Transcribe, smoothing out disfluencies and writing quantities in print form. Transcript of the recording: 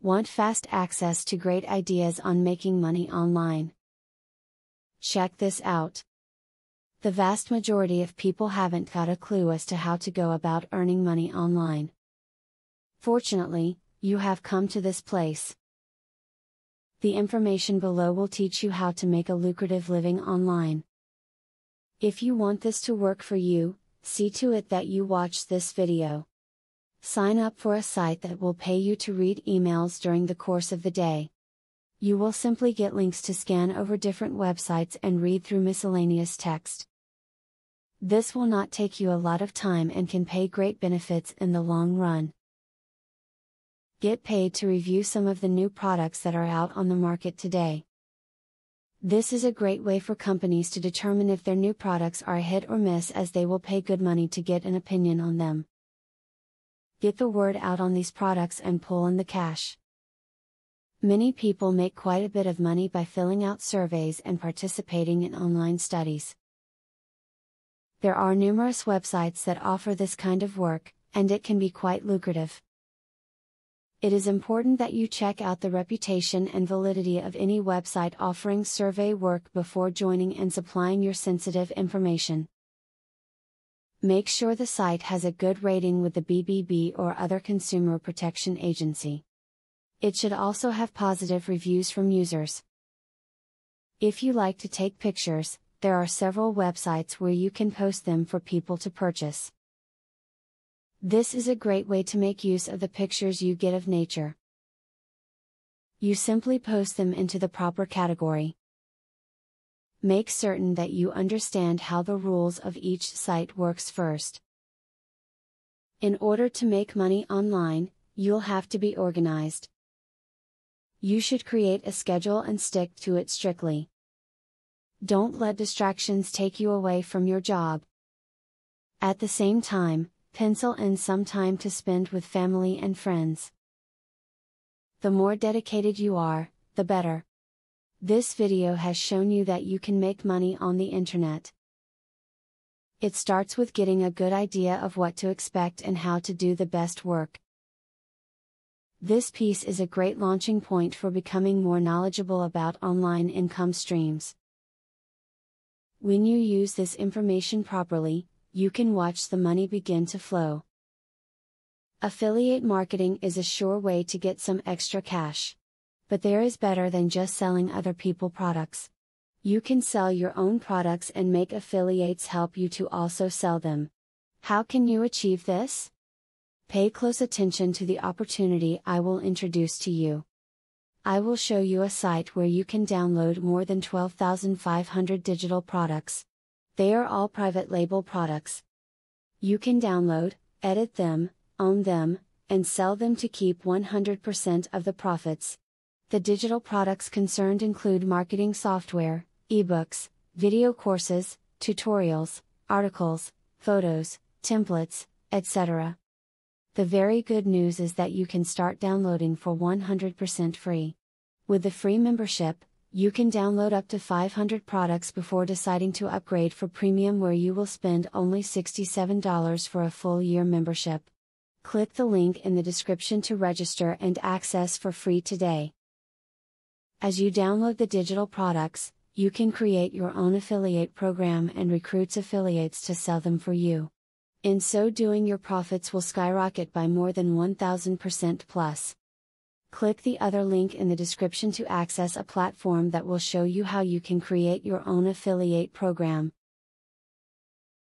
Want fast access to great ideas on making money online? Check this out. The vast majority of people haven't got a clue as to how to go about earning money online. Fortunately, you have come to this place. The information below will teach you how to make a lucrative living online. If you want this to work for you, see to it that you watch this video. Sign up for a site that will pay you to read emails during the course of the day. You will simply get links to scan over different websites and read through miscellaneous text. This will not take you a lot of time and can pay great benefits in the long run. Get paid to review some of the new products that are out on the market today. This is a great way for companies to determine if their new products are a hit or miss, as they will pay good money to get an opinion on them. Get the word out on these products and pull in the cash. Many people make quite a bit of money by filling out surveys and participating in online studies. There are numerous websites that offer this kind of work, and it can be quite lucrative. It is important that you check out the reputation and validity of any website offering survey work before joining and supplying your sensitive information. Make sure the site has a good rating with the BBB or other consumer protection agency. It should also have positive reviews from users. If you like to take pictures, there are several websites where you can post them for people to purchase. This is a great way to make use of the pictures you get of nature. You simply post them into the proper category. Make certain that you understand how the rules of each site works first. In order to make money online, you'll have to be organized. You should create a schedule and stick to it strictly. Don't let distractions take you away from your job. At the same time, pencil in some time to spend with family and friends. The more dedicated you are, the better. This video has shown you that you can make money on the internet. It starts with getting a good idea of what to expect and how to do the best work. This piece is a great launching point for becoming more knowledgeable about online income streams. When you use this information properly, you can watch the money begin to flow. Affiliate marketing is a sure way to get some extra cash. But there is better than just selling other people's products. You can sell your own products and make affiliates help you to also sell them. How can you achieve this? Pay close attention to the opportunity I will introduce to you. I will show you a site where you can download more than 12,500 digital products. They are all private label products. You can download, edit them, own them, and sell them to keep 100% of the profits. The digital products concerned include marketing software, ebooks, video courses, tutorials, articles, photos, templates, etc. The very good news is that you can start downloading for 100% free. With the free membership, you can download up to 500 products before deciding to upgrade for premium, where you will spend only $67 for a full year membership. Click the link in the description to register and access for free today. As you download the digital products, you can create your own affiliate program and recruit affiliates to sell them for you. In so doing, your profits will skyrocket by more than 1000% plus. Click the other link in the description to access a platform that will show you how you can create your own affiliate program.